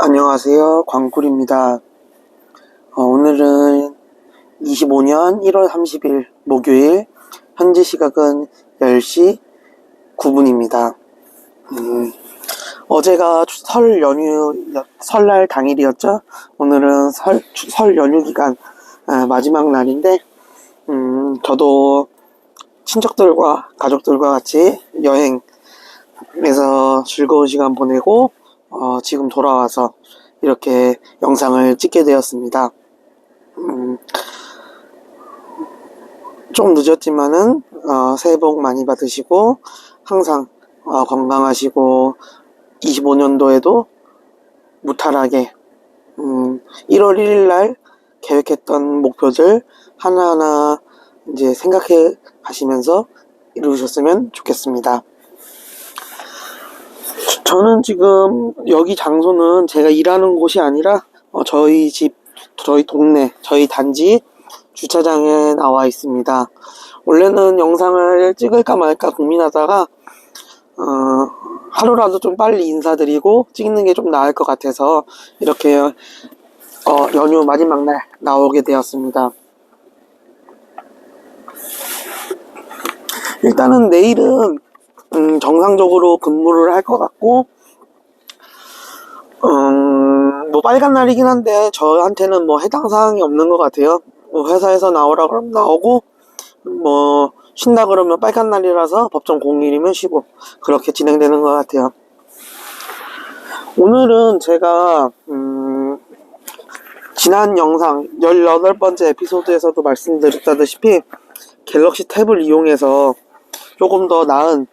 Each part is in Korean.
안녕하세요. 광꿀입니다. 오늘은 25년 1월 30일 목요일, 현재 시각은 10시 9분입니다. 어제가 설 연휴, 설날 당일이었죠? 오늘은 설 연휴 기간 마지막 날인데, 저도 친척들과 가족들과 같이 여행에서 즐거운 시간 보내고, 지금 돌아와서 이렇게 영상을 찍게 되었습니다. 좀 늦었지만은 새해 복 많이 받으시고 항상 건강하시고 25년도에도 무탈하게 1월 1일 날 계획했던 목표들 하나하나 이제 생각해 가시면서 이루셨으면 좋겠습니다. 저는 지금 여기 장소는 제가 일하는 곳이 아니라 저희 집, 저희 동네, 저희 단지 주차장에 나와 있습니다. 원래는 영상을 찍을까 말까 고민하다가 하루라도 좀 빨리 인사드리고 찍는 게 좀 나을 것 같아서 이렇게 연휴 마지막 날 나오게 되었습니다. 일단은 내일은 정상적으로 근무를 할 것 같고 뭐 빨간 날이긴 한데 저한테는 뭐 해당 사항이 없는 것 같아요. 뭐 회사에서 나오라 그러면 나오고 뭐 쉰다 그러면 빨간 날이라서 법정 공휴일이면 쉬고 그렇게 진행되는 것 같아요. 오늘은 제가 지난 영상 18번째 에피소드에서도 말씀드렸다시피 갤럭시 탭을 이용해서 조금 더 나은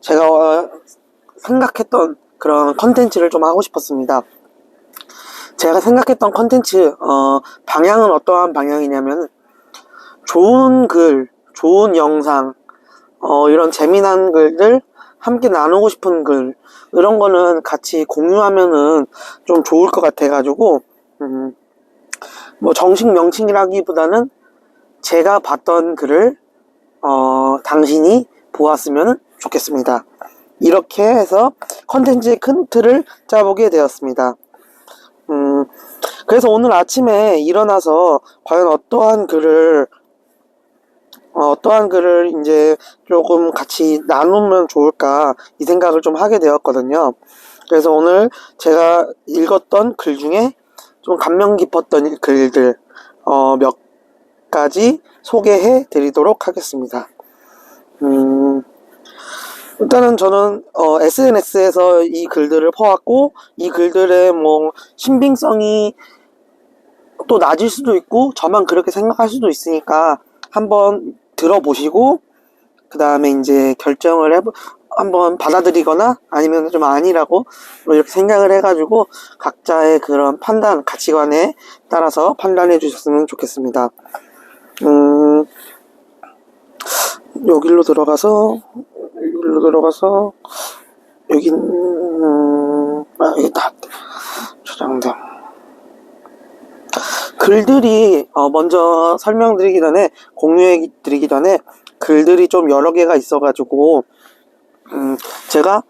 제가 생각했던 그런 컨텐츠를 좀 하고 싶었습니다. 제가 생각했던 컨텐츠 방향은 어떠한 방향이냐면 좋은 글, 좋은 영상, 이런 재미난 글들, 함께 나누고 싶은 글 이런 거는 같이 공유하면은 좀 좋을 것 같아가지고 뭐 정식 명칭이라기보다는 제가 봤던 글을 당신이 보았으면 좋겠습니다. 이렇게 해서 컨텐츠의 큰 틀을 짜보게 되었습니다. 그래서 오늘 아침에 일어나서 과연 어떠한 글을 이제 조금 같이 나누면 좋을까 이 생각을 좀 하게 되었거든요. 그래서 오늘 제가 읽었던 글 중에 좀 감명 깊었던 글들 몇 가지 소개해 드리도록 하겠습니다. 일단은 저는 SNS에서 이 글들을 퍼왔고 이 글들의 뭐 신빙성이 또 낮을 수도 있고 저만 그렇게 생각할 수도 있으니까 한번 들어보시고 그 다음에 이제 결정을 한번 받아들이거나 아니면 좀 아니라고 이렇게 생각을 해가지고 각자의 그런 판단, 가치관에 따라서 판단해 주셨으면 좋겠습니다. 여기로 들어가서 여기 여기다 저장됨. 글들이 먼저 설명드리기 전에 공유해 드리기 전에 글들이 좀 여러 개가 있어가지고 제가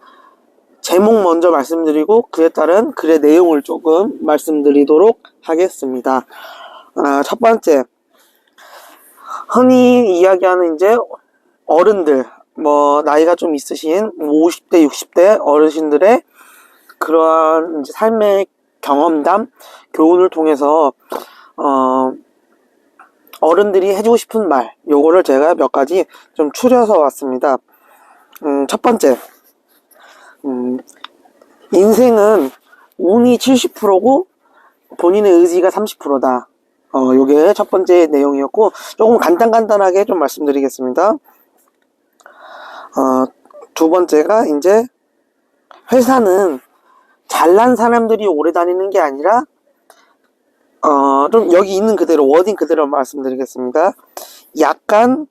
제목 먼저 말씀드리고 그에 따른 글의 내용을 조금 말씀드리도록 하겠습니다. 첫 번째, 흔히 이야기하는 이제 어른들, 뭐 나이가 좀 있으신 50대 60대 어르신들의 그러한 이제 삶의 경험담, 교훈을 통해서 어른들이 해주고 싶은 말, 요거를 제가 몇 가지 좀 추려서 왔습니다. 첫 번째, 인생은 운이 70%고 본인의 의지가 30%다. 요게 첫 번째 내용이었고 조금 간단하게 좀 말씀드리겠습니다. 두 번째가 이제 회사는 잘난 사람들이 오래 다니는 게 아니라 좀 여기 있는 그대로 워딩 그대로 말씀드리겠습니다. 약간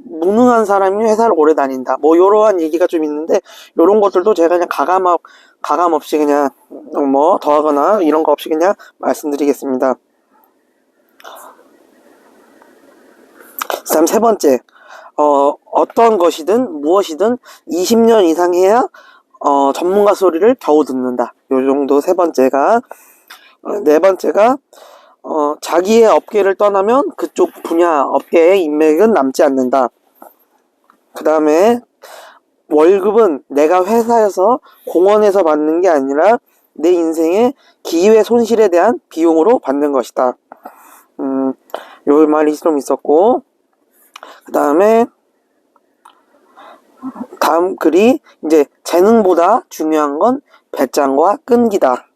무능한 사람이 회사를 오래 다닌다. 뭐 이러한 얘기가 좀 있는데 이런 것들도 제가 그냥 가감 없이 그냥 뭐 더하거나 이런 거 없이 그냥 말씀드리겠습니다. 그다음 세 번째, 어떤 것이든 무엇이든 20년 이상 해야 전문가 소리를 겨우 듣는다. 요 정도 세 번째가. 네 번째가 자기의 업계를 떠나면 그쪽 분야 업계의 인맥은 남지 않는다. 그 다음에 월급은 내가 회사에서 공원에서 받는 게 아니라 내 인생의 기회 손실에 대한 비용으로 받는 것이다. 요 말이 좀 있었고, 그 다음에 다음 글이 이제 재능보다 중요한 건 배짱과 끈기다.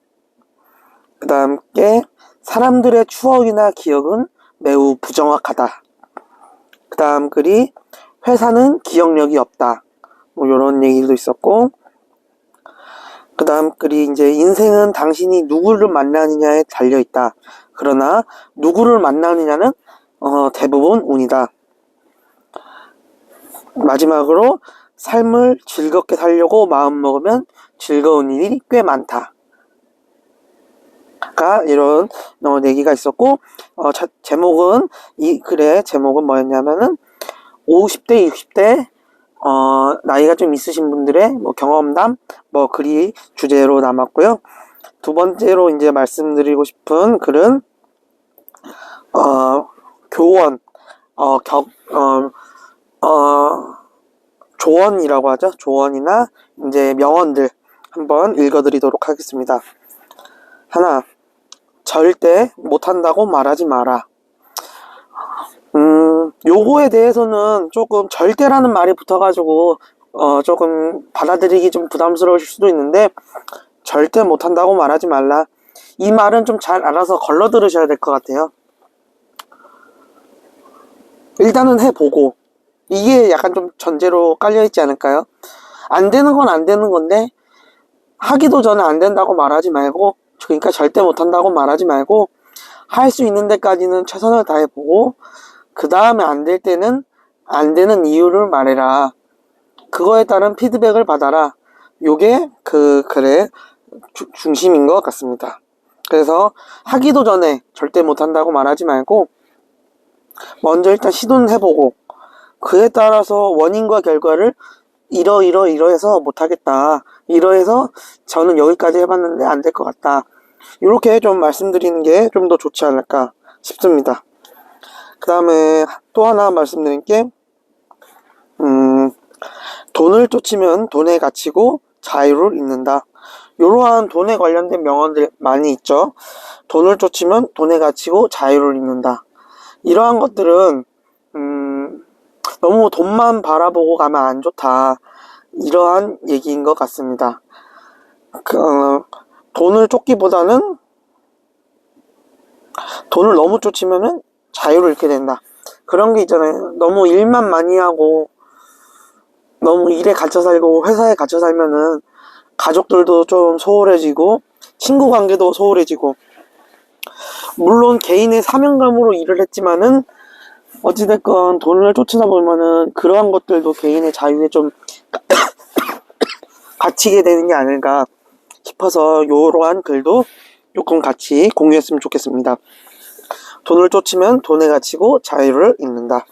그 다음 게 사람들의 추억이나 기억은 매우 부정확하다. 그 다음 글이 회사는 기억력이 없다. 뭐 요런 얘기도 있었고, 그 다음 글이 이제 인생은 당신이 누구를 만나느냐에 달려있다. 그러나 누구를 만나느냐는 대부분 운이다. 마지막으로 삶을 즐겁게 살려고 마음먹으면 즐거운 일이 꽤 많다. 이런 얘기가 있었고, 제목은, 이 글의 제목은 뭐였냐면은 50대 60대 나이가 좀 있으신 분들의 뭐 경험담 글이 주제로 남았고요. 두 번째로 이제 말씀드리고 싶은 글은 교원 조언이라고 하죠. 조언이나 이제 명언들 한번 읽어드리도록 하겠습니다. 하나, 절대 못한다고 말하지 마라. 요거에 대해서는 조금 절대라는 말이 붙어가지고 조금 받아들이기 좀 부담스러우실 수도 있는데, 절대 못한다고 말하지 말라. 이 말은 좀 잘 알아서 걸러 들으셔야 될 것 같아요. 일단은 해보고, 이게 약간 좀 전제로 깔려있지 않을까요? 안 되는 건 안 되는 건데 하기도 전에 안 된다고 말하지 말고, 그러니까 절대 못한다고 말하지 말고 할 수 있는 데까지는 최선을 다해보고, 그 다음에 안 될 때는 안 되는 이유를 말해라. 그거에 따른 피드백을 받아라. 요게 그 글의 중심인 것 같습니다. 그래서 하기도 전에 절대 못한다고 말하지 말고 먼저 일단 시도는 해보고, 그에 따라서 원인과 결과를 이러해서 못하겠다, 이러해서 저는 여기까지 해봤는데 안 될 것 같다, 이렇게 좀 말씀드리는 게 좀 더 좋지 않을까 싶습니다. 그 다음에 또 하나 말씀드린 게 돈을 쫓으면 돈에 갇히고 자유를 잃는다. 이러한 돈에 관련된 명언들 많이 있죠. 돈을 쫓으면 돈에 갇히고 자유를 잃는다. 이러한 것들은 너무 돈만 바라보고 가면 안 좋다, 이러한 얘기인 것 같습니다. 돈을 쫓기보다는 돈을 너무 쫓으면은 자유를 잃게 된다. 그런 게 있잖아요. 너무 일만 많이 하고 너무 일에 갇혀 살고 회사에 갇혀 살면은 가족들도 좀 소홀해지고 친구 관계도 소홀해지고, 물론 개인의 사명감으로 일을 했지만은 어찌됐건 돈을 쫓으다 보면은 그러한 것들도 개인의 자유에 좀 갇히게 되는 게 아닐까 싶어서 이러한 글도 조금 같이 공유했으면 좋겠습니다. 돈을 쫓으면 돈에 갇히고 자유를 잃는다.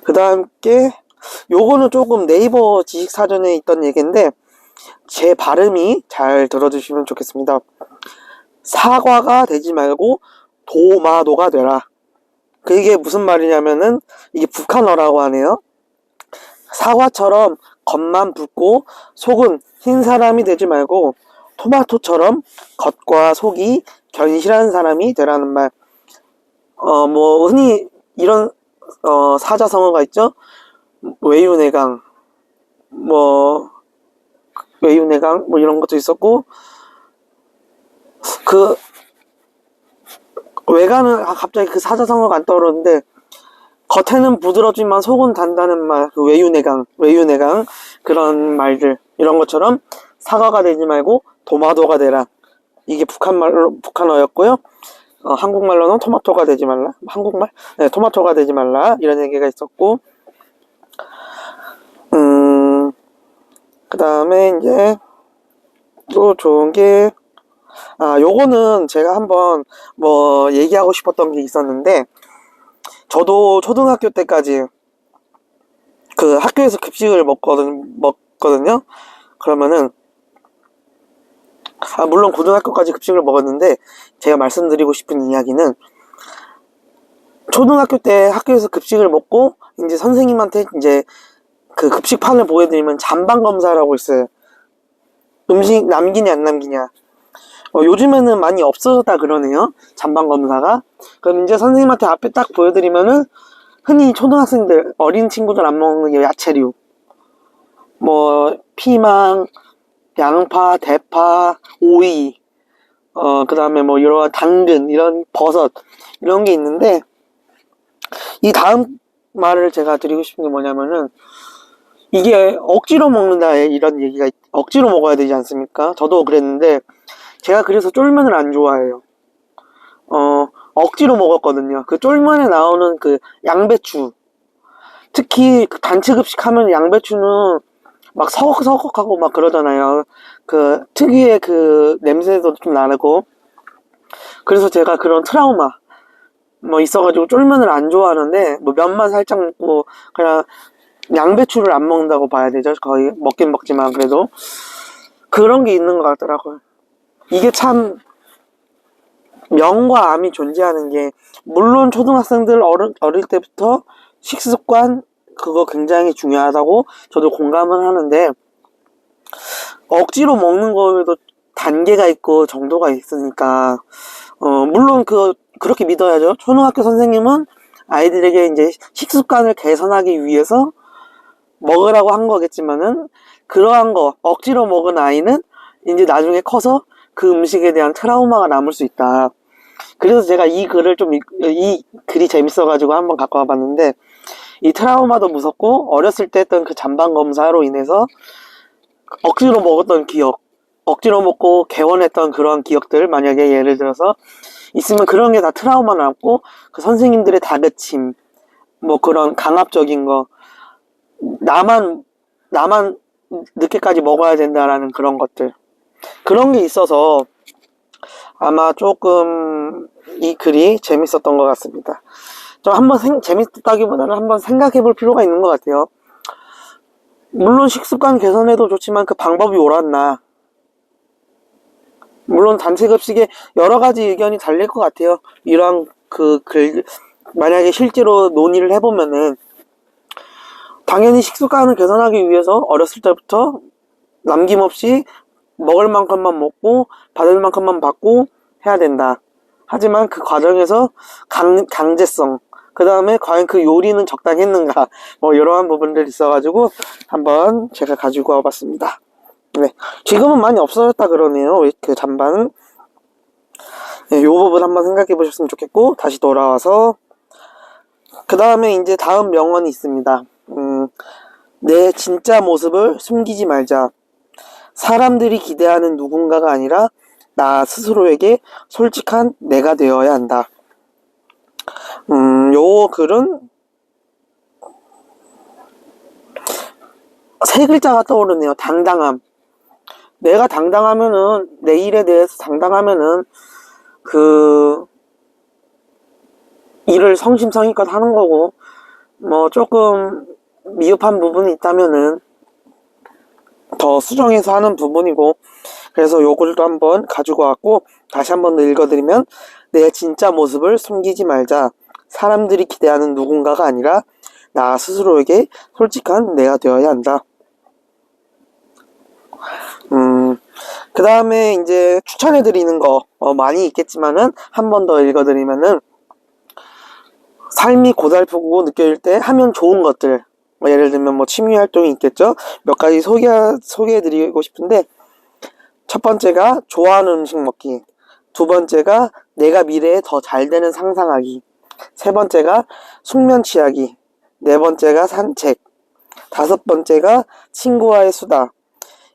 그 다음 게 요거는 조금 네이버 지식사전에 있던 얘기인데 제 발음이 잘 들어주시면 좋겠습니다. 사과가 되지 말고 도마도가 되라. 그게 무슨 말이냐면은 이게 북한어라고 하네요. 사과처럼 겉만 붉고 속은 흰 사람이 되지 말고 토마토처럼 겉과 속이 견실한 사람이 되라는 말. 뭐 흔히 이런 사자성어가 있죠. 외유내강 뭐 이런 것도 있었고, 그 외관은 갑자기 그 사자성어가 안 떠오르는데, 겉에는 부드럽지만 속은 단다는 말, 그 외유내강 그런 말들, 이런 것처럼 사과가 되지 말고 도마도가 되라. 이게 북한어였고요. 한국말로는 토마토가 되지 말라. 토마토가 되지 말라, 이런 얘기가 있었고, 그 다음에 이제 또 좋은 게, 요거는 제가 한번 얘기하고 싶었던 게 있었는데, 저도 초등학교 때까지 그 학교에서 급식을 먹거든요. 그러면은, 물론 고등학교까지 급식을 먹었는데, 제가 말씀드리고 싶은 이야기는, 초등학교 때 학교에서 급식을 먹고, 이제 선생님한테 이제 그 급식판을 보여드리면 잔반검사라고 있어요. 음식 남기냐 안 남기냐. 요즘에는 많이 없어졌다 그러네요. 잔반검사가. 그럼 이제 선생님한테 앞에 딱 보여드리면은 흔히 초등학생들, 어린 친구들 안 먹는 야채류, 뭐 피망, 양파, 대파, 오이, 그 다음에 뭐 이런 당근, 이런 버섯, 이런 게 있는데, 이 다음 말을 제가 드리고 싶은 게 뭐냐면은, 이게 억지로 먹는다, 이런 얘기가, 억지로 먹어야 되지 않습니까? 저도 그랬는데, 제가 그래서 쫄면을 안 좋아해요. 억지로 먹었거든요. 그 쫄면에 나오는 그 양배추. 특히 그 단체급식 하면 양배추는 막 서걱서걱하고 막 그러잖아요. 그 특유의 그 냄새도 좀 나고. 그래서 제가 그런 트라우마 뭐 있어가지고 쫄면을 안 좋아하는데, 뭐 면만 살짝 먹고 그냥 양배추를 안 먹는다고 봐야 되죠. 거의 먹긴 먹지만 그래도 그런 게 있는 것 같더라고요. 이게 참 명과 암이 존재하는 게, 물론 초등학생들 어릴 때부터 식습관 그거 굉장히 중요하다고 저도 공감을 하는데, 억지로 먹는 거에도 단계가 있고 정도가 있으니까 물론 그렇게 믿어야죠. 초등학교 선생님은 아이들에게 이제 식습관을 개선하기 위해서 먹으라고 한 거겠지만은, 그러한 거 억지로 먹은 아이는 이제 나중에 커서 그 음식에 대한 트라우마가 남을 수 있다. 그래서 제가 이 글이 재밌어가지고 한번 갖고 와봤는데, 이 트라우마도 무섭고 어렸을 때 했던 그 잔반 검사로 인해서 억지로 먹었던 기억, 억지로 먹고 개원했던 그런 기억들 만약에 예를 들어서 있으면 그런 게 다 트라우마 남고, 그 선생님들의 다그침, 뭐 그런 강압적인 거, 나만 늦게까지 먹어야 된다라는 그런 것들, 그런 게 있어서 아마 조금 이 글이 재밌었던 것 같습니다. 좀 한번 재밌다기보다는 한번 생각해 볼 필요가 있는 것 같아요. 물론 식습관 개선해도 좋지만 그 방법이 옳았나. 물론 단체급식에 여러 가지 의견이 달릴 것 같아요. 이러한 그 글, 만약에 실제로 논의를 해보면은, 당연히 식습관을 개선하기 위해서 어렸을 때부터 남김없이 먹을 만큼만 먹고 받을 만큼만 받고 해야 된다. 하지만 그 과정에서 강제성, 그 다음에 과연 그 요리는 적당히 했는가, 뭐 이러한 부분들이 있어가지고 한번 제가 가지고 와봤습니다. 네, 지금은 많이 없어졌다 그러네요. 그 잔반은. 네, 요 부분 한번 생각해 보셨으면 좋겠고, 다시 돌아와서 그 다음에 이제 다음 명언이 있습니다. 내 진짜 모습을 숨기지 말자. 사람들이 기대하는 누군가가 아니라 나 스스로에게 솔직한 내가 되어야 한다. 요 글은 세 글자가 떠오르네요. 당당함. 내가 당당하면은, 내 일에 대해서 당당하면은 그 일을 성심성의껏 하는 거고, 뭐 조금 미흡한 부분이 있다면은 더 수정해서 하는 부분이고, 그래서 요글도 한번 가지고 왔고, 다시 한번 읽어드리면, 내 진짜 모습을 숨기지 말자. 사람들이 기대하는 누군가가 아니라 나 스스로에게 솔직한 내가 되어야 한다. 그 다음에 이제 추천해드리는 거 많이 있겠지만은 한 번 더 읽어드리면은, 삶이 고달프고 느껴질 때 하면 좋은 것들, 예를 들면 뭐 취미 활동이 있겠죠. 몇 가지 소개해드리고 싶은데, 첫 번째가 좋아하는 음식 먹기, 두 번째가 내가 미래에 더 잘 되는 상상하기, 세 번째가 숙면 취하기, 네 번째가 산책, 다섯 번째가 친구와의 수다,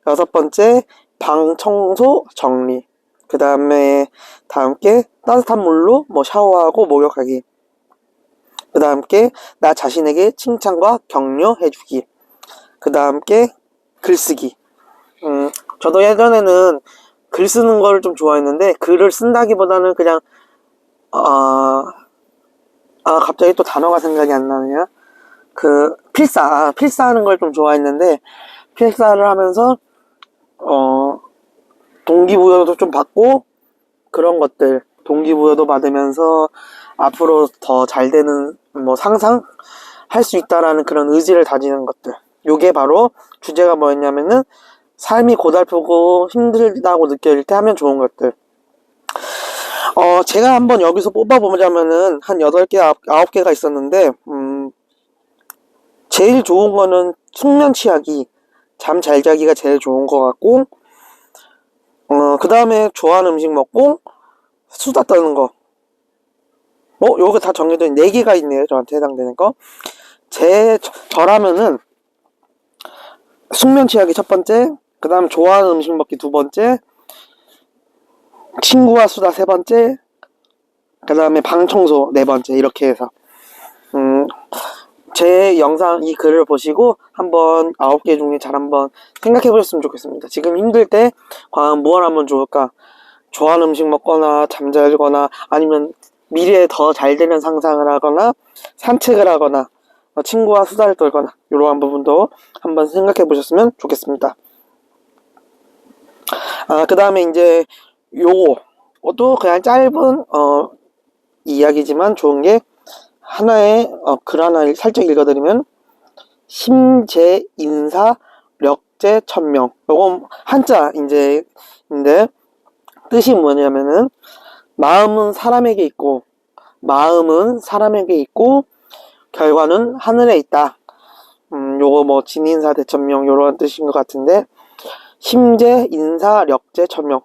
여섯 번째 방 청소 정리, 그 다음에 다음께 따뜻한 물로 뭐 샤워하고 목욕하기, 그 다음께 나 자신에게 칭찬과 격려해주기, 그 다음께 글쓰기. 저도 예전에는 글 쓰는 걸 좀 좋아했는데, 글을 쓴다기보다는 그냥 갑자기 또 단어가 생각이 안 나네요. 필사하는 걸 좀 좋아했는데, 필사를 하면서, 동기부여도 좀 받고, 그런 것들, 동기부여도 받으면서, 앞으로 더 잘 되는, 상상할 수 있다라는 그런 의지를 다지는 것들. 요게 바로 주제가 뭐였냐면은, 삶이 고달프고 힘들다고 느껴질 때 하면 좋은 것들. 제가 한번 여기서 뽑아보자면은, 한 8개, 9개가 있었는데, 제일 좋은 거는 숙면 취하기, 잠 잘 자기가 제일 좋은 것 같고, 그 다음에 좋아하는 음식 먹고, 수다 떠는 거. 요거 다 정해져 있는 4개가 있네요. 저한테 해당되는 거. 저라면은, 숙면 취하기 첫 번째, 그 다음 좋아하는 음식 먹기 두 번째, 친구와 수다 세 번째, 그 다음에 방 청소 네 번째, 이렇게 해서. 제 영상 이 글을 보시고 한번 9개 중에 잘 한번 생각해 보셨으면 좋겠습니다. 지금 힘들 때 과연 뭘 하면 좋을까? 좋아하는 음식 먹거나 잠자거나 아니면 미래에 더 잘 되는 상상을 하거나 산책을 하거나 친구와 수다를 떨거나 이러한 부분도 한번 생각해 보셨으면 좋겠습니다. 그 다음에 이제 요것도 그냥 짧은 이야기지만 좋은 게 하나의 글 하나 살짝 읽어드리면 심재 인사 력제 천명. 요건 한자 인데 뜻이 뭐냐면은 마음은 사람에게 있고 결과는 하늘에 있다. 요거 진인사 대천명 요런 뜻인 것 같은데 심재 인사 력제 천명.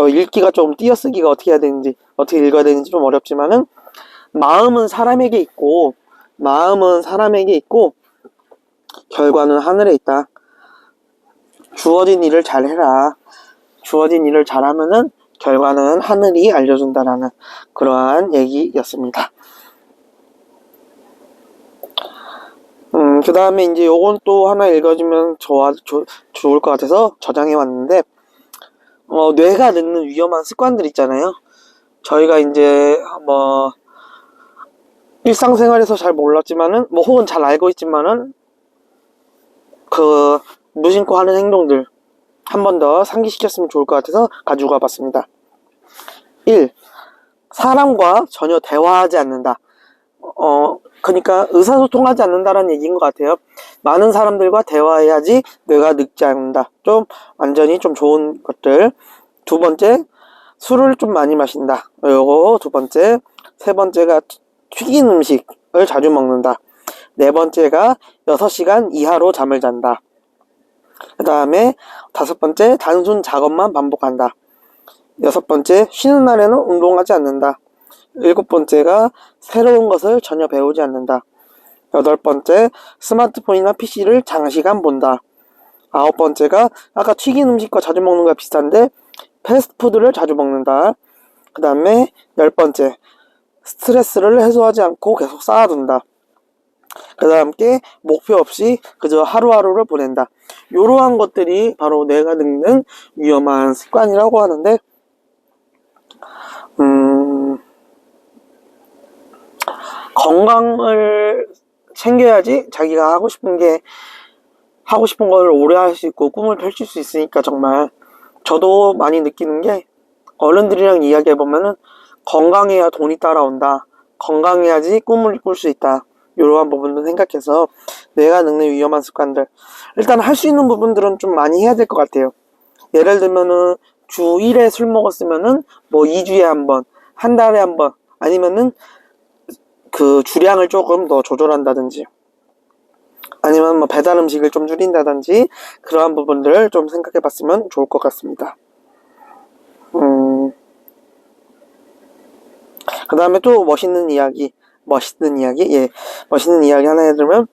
읽기가 좀 띄어쓰기가 어떻게 해야 되는지 어떻게 읽어야 되는지 좀 어렵지만은 마음은 사람에게 있고 결과는 하늘에 있다. 주어진 일을 잘해라. 주어진 일을 잘하면은 결과는 하늘이 알려준다라는 그러한 얘기였습니다. 그 다음에 이제 요건 또 하나 읽어주면 좋을 것 같아서 저장해 왔는데 뇌가 늙는 위험한 습관들 있잖아요. 저희가 이제 일상생활에서 잘 몰랐지만은 혹은 잘 알고 있지만은 무심코 하는 행동들 한 번 더 상기시켰으면 좋을 것 같아서 가지고 와봤습니다. 1. 사람과 전혀 대화하지 않는다. 그러니까 의사소통하지 않는다라는 얘기인 것 같아요. 많은 사람들과 대화해야지 뇌가 늙지 않는다. 완전히 좀 좋은 것들. 두 번째, 술을 좀 많이 마신다. 요거 두 번째. 세 번째가 튀긴 음식을 자주 먹는다. 네 번째가 6시간 이하로 잠을 잔다. 그 다음에 5번째, 단순 작업만 반복한다. 6번째, 쉬는 날에는 운동하지 않는다. 7번째가 새로운 것을 전혀 배우지 않는다. 8번째, 스마트폰이나 PC를 장시간 본다. 9번째가 아까 튀긴 음식과 자주 먹는 거랑 비슷한데 패스트푸드를 자주 먹는다. 그 다음에 10번째, 스트레스를 해소하지 않고 계속 쌓아둔다. 그 다음 게 목표 없이 그저 하루하루를 보낸다. 이러한 것들이 바로 뇌가 늙는 위험한 습관이라고 하는데 건강을 챙겨야지 자기가 하고 싶은 걸 오래 할 수 있고 꿈을 펼칠 수 있으니까 정말 저도 많이 느끼는 게 어른들이랑 이야기해보면은 건강해야 돈이 따라온다. 건강해야지 꿈을 꿀 수 있다. 이러한 부분도 생각해서 뇌가 늙는 위험한 습관들 일단 할 수 있는 부분들은 좀 많이 해야 될 것 같아요. 예를 들면은 주 1회 술 먹었으면은 2주에 한 번, 한 달에 한 번, 아니면은 그 주량을 조금 더 조절한다든지 아니면 배달 음식을 좀 줄인다든지 그러한 부분들을 좀 생각해 봤으면 좋을 것 같습니다. 그 다음에 또 멋있는 이야기 하나 해드리면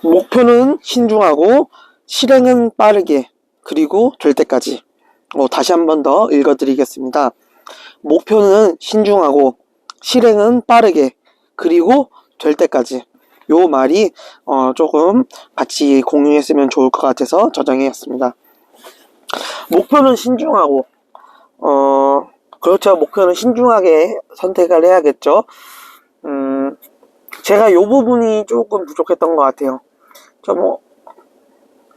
목표는 신중하고 실행은 빠르게 그리고 될 때까지. 다시 한 번 더 읽어드리겠습니다. 목표는 신중하고 실행은 빠르게 그리고 될 때까지. 요 말이 조금 같이 공유했으면 좋을 것 같아서 저장했습니다. 목표는 신중하고 그렇죠. 목표는 신중하게 선택을 해야겠죠. 제가 요 부분이 조금 부족했던 것 같아요. 좀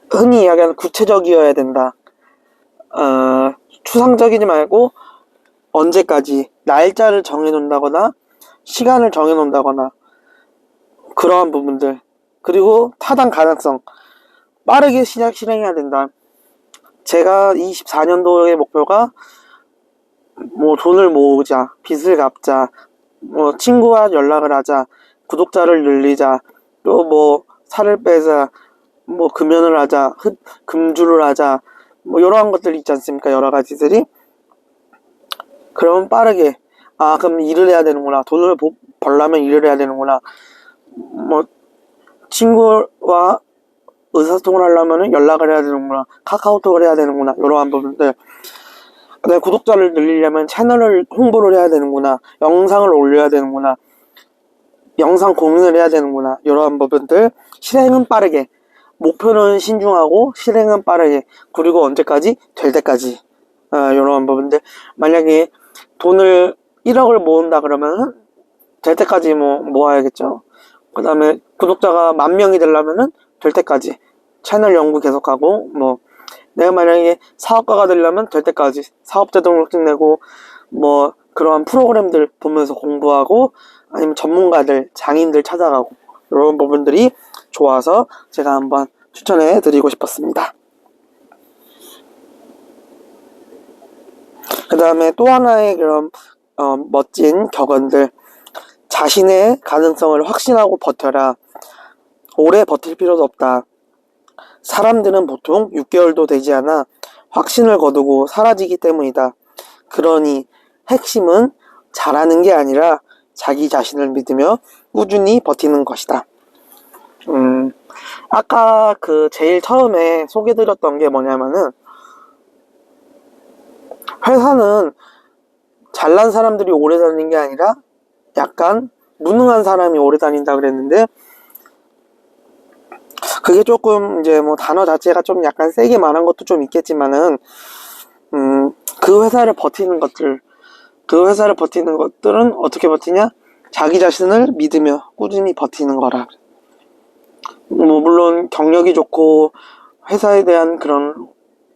흔히 이야기하는 구체적이어야 된다. 추상적이지 말고 언제까지 날짜를 정해놓는다거나 시간을 정해놓는다거나 그러한 부분들, 그리고 타당 가능성 빠르게 실행해야 된다. 제가 24년도의 목표가 뭐 돈을 모으자, 빚을 갚자, 뭐 친구와 연락을 하자, 구독자를 늘리자, 또 뭐 살을 빼자, 뭐 금연을 하자, 금주를 하자, 뭐 이러한 것들이 있지 않습니까? 여러 가지들이. 그러면 빠르게 그럼 일을 해야 되는구나, 돈을 벌려면 일을 해야 되는구나, 뭐 친구와 의사소통을 하려면 연락을 해야 되는구나, 카카오톡을 해야 되는구나, 이러한 부분들. 그다음에 구독자를 늘리려면 채널을 홍보를 해야 되는구나, 영상을 올려야 되는구나, 영상 공유를 해야 되는구나, 이러한 부분들. 실행은 빠르게, 목표는 신중하고 실행은 빠르게, 그리고 언제까지? 될 때까지. 이러한 부분들. 만약에 돈을 1억을 모은다 그러면 될 때까지 모아야겠죠. 그 다음에 구독자가 10,000명이 되려면은 될 때까지 채널 연구 계속하고, 뭐 내가 만약에 사업가가 되려면 될 때까지 사업자 등록증 내고, 뭐 그러한 프로그램들 보면서 공부하고, 아니면 전문가들, 장인들 찾아가고, 이런 부분들이 좋아서 제가 한번 추천해 드리고 싶었습니다. 그 다음에 또 하나의 그런 멋진 격언들. 자신의 가능성을 확신하고 버텨라. 오래 버틸 필요도 없다. 사람들은 보통 6개월도 되지 않아 확신을 거두고 사라지기 때문이다. 그러니 핵심은 잘하는 게 아니라 자기 자신을 믿으며 꾸준히 버티는 것이다. 아까 제일 처음에 소개드렸던 게 뭐냐면은, 회사는 잘난 사람들이 오래 다니는 게 아니라 약간 무능한 사람이 오래 다닌다 그랬는데, 그게 조금 이제 뭐 단어 자체가 좀 약간 세게 말한 것도 좀 있겠지만은, 그 회사를 버티는 것들은 어떻게 버티냐? 자기 자신을 믿으며 꾸준히 버티는 거라. 뭐 물론 경력이 좋고 회사에 대한 그런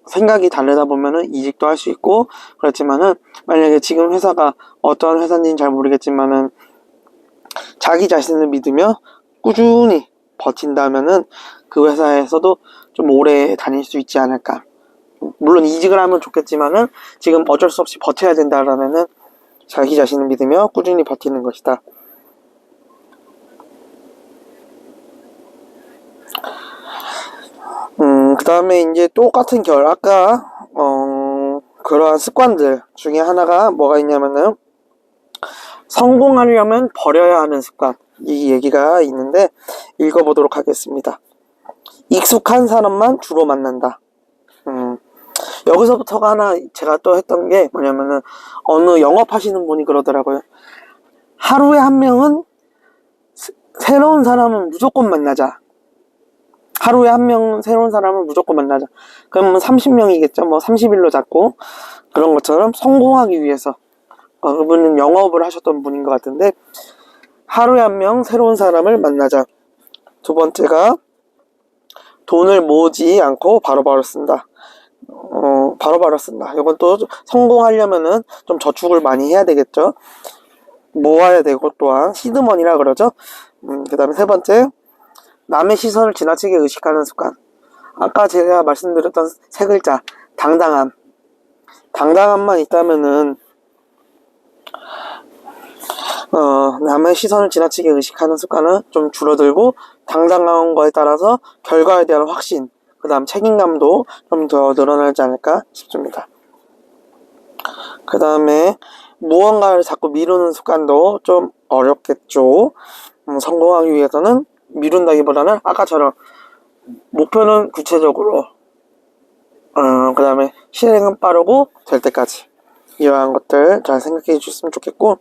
생각이 다르다 보면은 이직도 할 수 있고 그렇지만은, 만약에 지금 회사가 어떠한 회사인지는 잘 모르겠지만은 자기 자신을 믿으며 꾸준히 버틴다면은 그 회사에서도 좀 오래 다닐 수 있지 않을까. 물론 이직을 하면 좋겠지만은 지금 어쩔 수 없이 버텨야 된다라면은 자기 자신을 믿으며 꾸준히 버티는 것이다. 그 다음에 이제 똑같은 아까 그러한 습관들 중에 하나가 뭐가 있냐면은, 성공하려면 버려야 하는 습관, 이 얘기가 있는데 읽어보도록 하겠습니다. 익숙한 사람만 주로 만난다. 여기서부터가 하나 제가 또 했던 게 뭐냐면은, 어느 영업하시는 분이 그러더라고요. 하루에 한 명은 새로운 사람은 무조건 만나자. 하루에 한 명 새로운 사람을 무조건 만나자. 그러면 30명이겠죠. 뭐 30일로 잡고. 그런 것처럼 성공하기 위해서, 그분은 영업을 하셨던 분인 것 같은데, 하루에 한 명 새로운 사람을 만나자. 두 번째가 돈을 모으지 않고 바로바로 쓴다. 바로바로 쓴다. 이건 또 성공하려면은 좀 저축을 많이 해야 되겠죠. 모아야 되고, 또한 시드머니라 그러죠. 그 다음에 세 번째, 남의 시선을 지나치게 의식하는 습관. 아까 제가 말씀드렸던 세 글자, 당당함. 당당함만 있다면은 남의 시선을 지나치게 의식하는 습관은 좀 줄어들고, 당당한 거에 따라서 결과에 대한 확신, 그 다음 책임감도 좀 더 늘어나지 않을까 싶습니다. 그 다음에 무언가를 자꾸 미루는 습관도 좀 어렵겠죠. 성공하기 위해서는 미룬다기보다는 아까처럼 목표는 구체적으로, 그 다음에 실행은 빠르고 될 때까지, 이러한 것들 잘 생각해 주셨으면 좋겠고,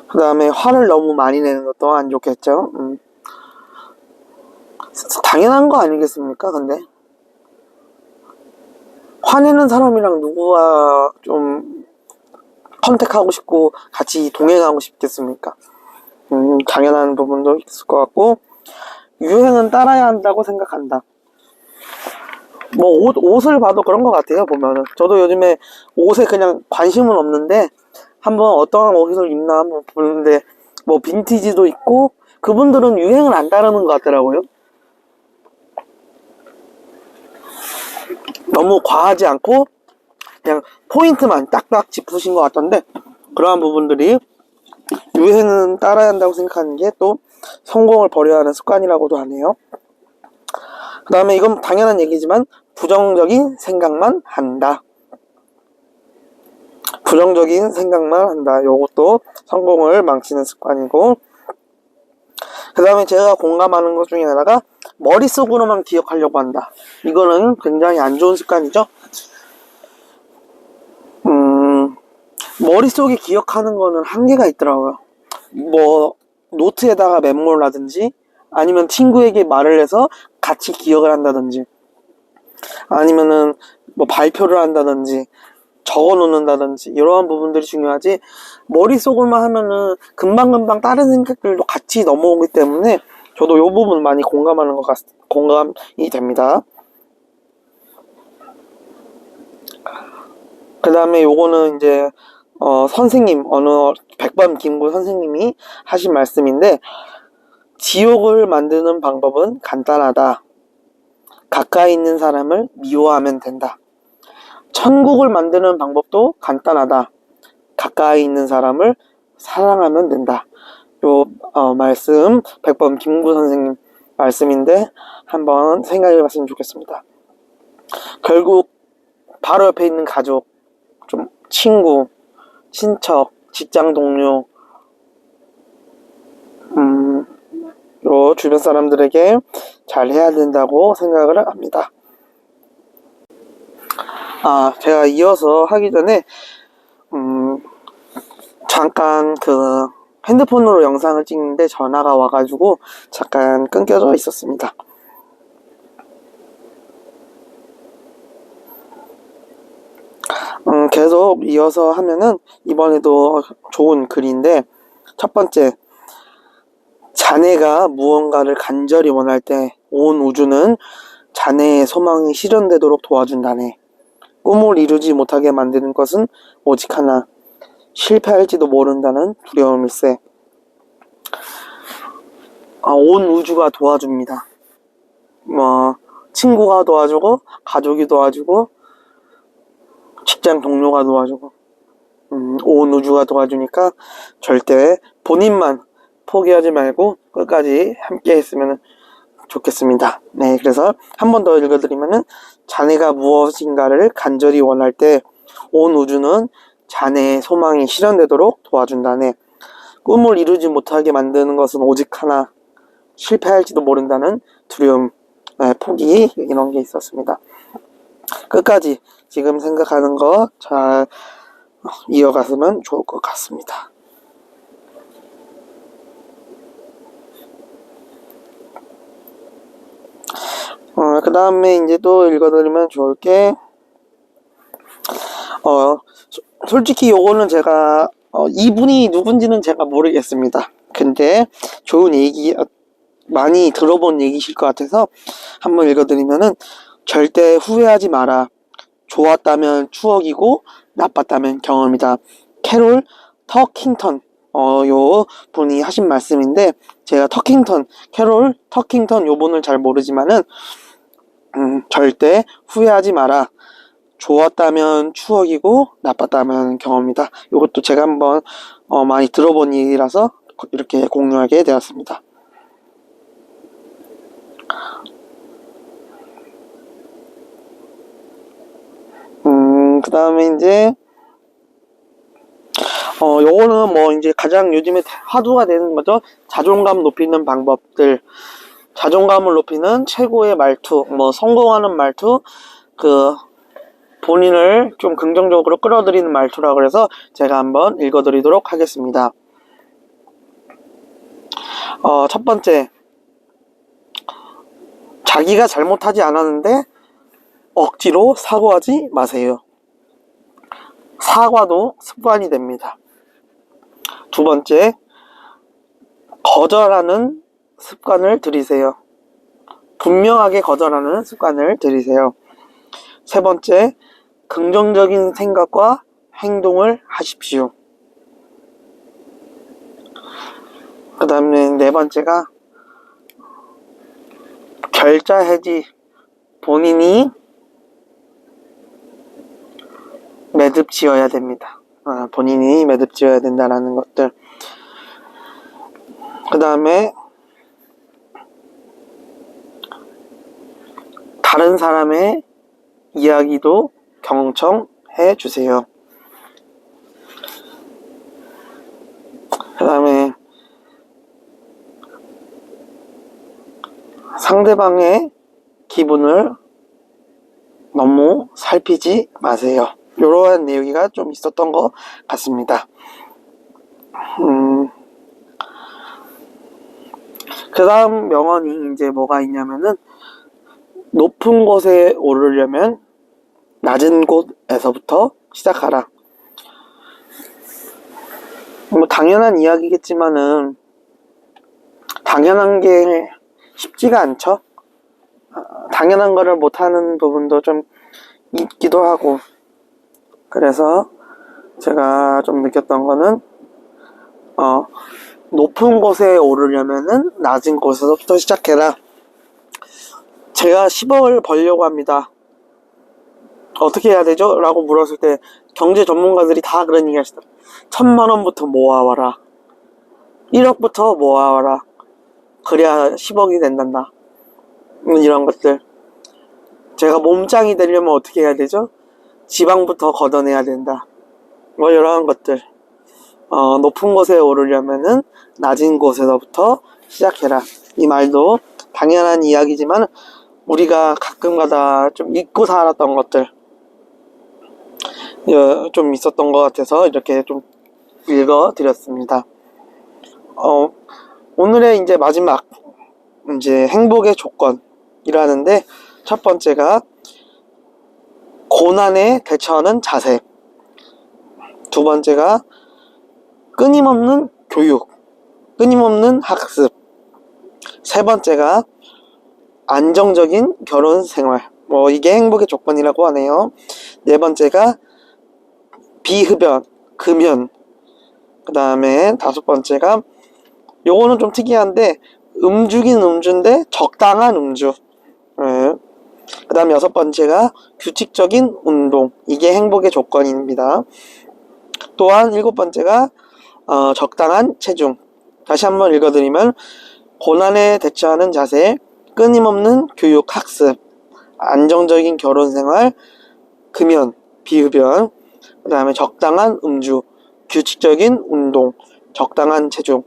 그 다음에 화를 너무 많이 내는 것도 안 좋겠죠. 당연한 거 아니겠습니까? 근데 화내는 사람이랑 누구가 좀 컨택하고 싶고 같이 동행하고 싶겠습니까? 당연한 부분도 있을 것 같고, 유행은 따라야 한다고 생각한다. 뭐 옷을 봐도 그런 것 같아요. 보면은 저도 요즘에 옷에 그냥 관심은 없는데 한번 어떠한 옷을 입나 한번 보는데, 뭐 빈티지도 있고, 그분들은 유행을 안 따르는 것 같더라고요. 너무 과하지 않고 그냥 포인트만 딱딱 짚으신 것 같던데, 그러한 부분들이 유행은 따라야 한다고 생각하는 게 또 성공을 버려야 하는 습관이라고도 하네요. 그 다음에 이건 당연한 얘기지만, 부정적인 생각만 한다. 부정적인 생각만 한다. 요것도 성공을 망치는 습관이고, 그 다음에 제가 공감하는 것 중에 하나가 머릿속으로만 기억하려고 한다. 이거는 굉장히 안 좋은 습관이죠. 머릿속에 기억하는 거는 한계가 있더라고요. 뭐 노트에다가 메모를 하든지, 아니면 친구에게 말을 해서 같이 기억을 한다든지, 아니면은 뭐 발표를 한다든지 적어 놓는다든지, 이러한 부분들이 중요하지, 머릿속으로만 하면은 금방금방 다른 생각들도 같이 넘어오기 때문에 저도 이 부분 많이 공감이 됩니다. 그 다음에 요거는 이제 선생님, 어느 백범 김구 선생님이 하신 말씀인데, 지옥을 만드는 방법은 간단하다. 가까이 있는 사람을 미워하면 된다. 천국을 만드는 방법도 간단하다. 가까이 있는 사람을 사랑하면 된다. 요 말씀, 백범 김구 선생님 말씀인데 한번 생각해 봤으면 좋겠습니다. 결국 바로 옆에 있는 가족, 좀 친구, 친척, 직장 동료, 요 주변 사람들에게 잘 해야 된다고 생각을 합니다. 제가 이어서 하기 전에 잠깐 그 핸드폰으로 영상을 찍는데 전화가 와가지고 잠깐 끊겨져 있었습니다. 계속 이어서 하면은 이번에도 좋은 글인데, 첫 번째, 자네가 무언가를 간절히 원할 때 온 우주는 자네의 소망이 실현되도록 도와준다네. 꿈을 이루지 못하게 만드는 것은 오직 하나, 실패할지도 모른다는 두려움일세. 온 우주가 도와줍니다. 친구가 도와주고, 가족이 도와주고, 직장 동료가 도와주고, 온 우주가 도와주니까 절대 본인만 포기하지 말고 끝까지 함께 했으면 좋겠습니다. 네, 그래서 한 번 더 읽어드리면은, 자네가 무엇인가를 간절히 원할 때 온 우주는 자네의 소망이 실현되도록 도와준다네. 꿈을 이루지 못하게 만드는 것은 오직 하나, 실패할지도 모른다는 두려움, 포기, 이런 게 있었습니다. 끝까지 지금 생각하는 거 잘 이어갔으면 좋을 것 같습니다. 그 다음에 이제 또 읽어드리면 좋을 게, 솔직히 요거는 제가, 이분이 누군지는 제가 모르겠습니다. 근데 좋은 얘기, 많이 들어본 얘기실 것 같아서 한번 읽어드리면은, 절대 후회하지 마라. 좋았다면 추억이고 나빴다면 경험이다. 캐롤 터킹턴, 요 분이 하신 말씀인데, 제가 캐롤 터킹턴 요 분을 잘 모르지만은, 절대 후회하지 마라. 좋았다면 추억이고 나빴다면 경험이다. 이것도 제가 한번 많이 들어본 얘기라서 이렇게 공유하게 되었습니다. 그 다음에 이제 요거는 뭐 이제 가장 요즘에 화두가 되는 거죠. 자존감 높이는 방법들, 자존감을 높이는 최고의 말투, 성공하는 말투, 본인을 좀 긍정적으로 끌어들이는 말투라 그래서 제가 한번 읽어드리도록 하겠습니다. 첫 번째, 자기가 잘못하지 않았는데 억지로 사과하지 마세요. 사과도 습관이 됩니다. 두 번째, 거절하는 습관을 들이세요. 분명하게 거절하는 습관을 들이세요. 세 번째, 긍정적인 생각과 행동을 하십시오. 그 다음에 네 번째가 결자 해지. 본인이 매듭 지어야 됩니다. 본인이 매듭 지어야 된다라는 것들. 그 다음에 다른 사람의 이야기도 경청해 주세요. 그 다음에 상대방의 기분을 너무 살피지 마세요. 이러한 내용이 좀 있었던 것 같습니다. 그 다음 명언이 이제 뭐가 있냐면은, 높은 곳에 오르려면 낮은 곳에서부터 시작하라. 뭐 당연한 이야기겠지만은 당연한 게 쉽지가 않죠. 당연한 거를 못하는 부분도 좀 있기도 하고, 그래서 제가 좀 느꼈던 거는 높은 곳에 오르려면은 낮은 곳에서부터 시작해라. 제가 10억을 벌려고 합니다. 어떻게 해야 되죠? 라고 물었을 때 경제 전문가들이 다 그런 얘기 하시더라고요. 1000만 원부터 모아와라. 1억부터 모아와라. 그래야 10억이 된단다. 이런 것들. 제가 몸짱이 되려면 어떻게 해야 되죠? 지방부터 걷어내야 된다. 뭐 이런 것들. 높은 곳에 오르려면은 낮은 곳에서부터 시작해라. 이 말도 당연한 이야기지만 우리가 가끔가다 좀 잊고 살았던 것들 좀 있었던 것 같아서 이렇게 좀 읽어드렸습니다. 오늘의 이제 마지막 이제 행복의 조건이라는데, 첫 번째가 고난에 대처하는 자세, 두 번째가 끊임없는 교육, 끊임없는 학습, 세 번째가 안정적인 결혼 생활, 뭐 이게 행복의 조건이라고 하네요. 네 번째가 비흡연, 금연, 그 다음에 다섯 번째가 요거는 좀 특이한데 음주긴 음주인데 적당한 음주. 그 다음 여섯 번째가 규칙적인 운동, 이게 행복의 조건입니다. 또한 일곱 번째가 적당한 체중. 다시 한번 읽어드리면 고난에 대처하는 자세, 끊임없는 교육 학습, 안정적인 결혼생활, 금연, 비흡연, 그 다음에 적당한 음주, 규칙적인 운동, 적당한 체중.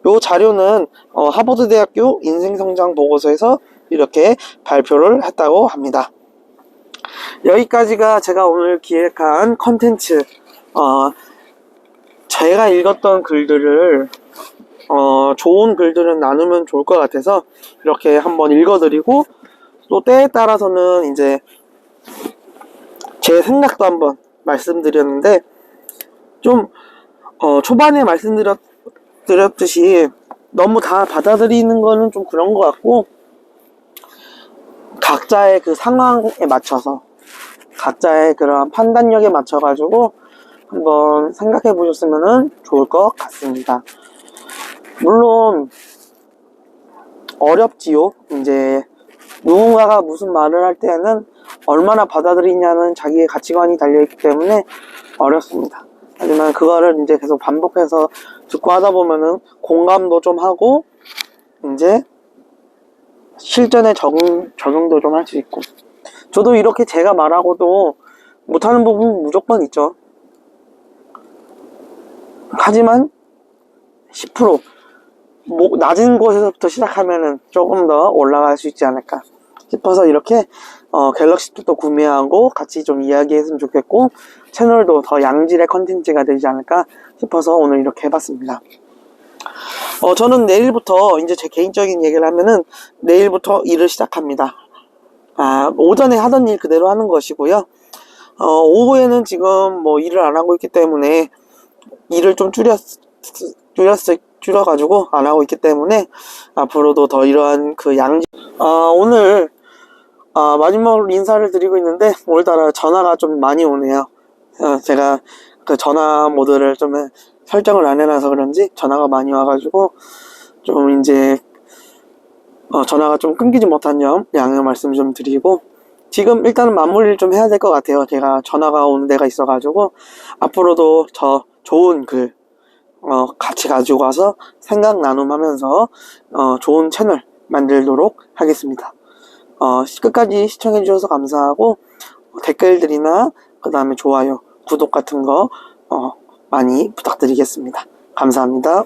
요 자료는 하버드대학교 인생성장 보고서에서 이렇게 발표를 했다고 합니다. 여기까지가 제가 오늘 기획한 컨텐츠. 제가 읽었던 글들을 좋은 글들은 나누면 좋을 것 같아서 이렇게 한번 읽어드리고, 또 때에 따라서는 이제 제 생각도 한번 말씀드렸는데, 좀 초반에 말씀드렸듯이 너무 다 받아들이는 거는 좀 그런 것 같고, 각자의 그 상황에 맞춰서, 각자의 그런 판단력에 맞춰가지고 한번 생각해 보셨으면 좋을 것 같습니다. 물론 어렵지요. 이제 누군가가 무슨 말을 할 때는 얼마나 받아들이냐는 자기의 가치관이 달려있기 때문에 어렵습니다. 하지만 그거를 이제 계속 반복해서 듣고 하다 보면은 공감도 좀 하고, 이제 실전에 적용도 좀 할 수 있고. 저도 이렇게 제가 말하고도 못하는 부분 무조건 있죠. 하지만 10% 낮은 곳에서부터 시작하면은 조금 더 올라갈 수 있지 않을까 싶어서 이렇게 갤럭시도 또 구매하고 같이 좀 이야기했으면 좋겠고, 채널도 더 양질의 컨텐츠가 되지 않을까 싶어서 오늘 이렇게 해봤습니다. 저는 내일부터 이제 제 개인적인 얘기를 하면은 내일부터 일을 시작합니다. 오전에 하던 일 그대로 하는 것이고요. 오후에는 지금 뭐 일을 안 하고 있기 때문에 일을 좀 줄여가지고 안 하고 있기 때문에 앞으로도 더 이러한 그 오늘 마지막으로 인사를 드리고 있는데 오늘따라 전화가 좀 많이 오네요. 제가 그 전화 모드를 좀 설정을 안 해놔서 그런지 전화가 많이 와가지고 좀 이제 전화가 좀 끊기지 못한 점 양해 말씀 좀 드리고, 지금 일단은 마무리를 좀 해야 될 것 같아요. 제가 전화가 오는 데가 있어가지고 앞으로도 저 좋은 글 같이 가지고 와서 생각 나눔하면서 좋은 채널 만들도록 하겠습니다. 끝까지 시청해 주셔서 감사하고, 댓글들이나 그 다음에 좋아요, 구독 같은 거 많이 부탁드리겠습니다. 감사합니다.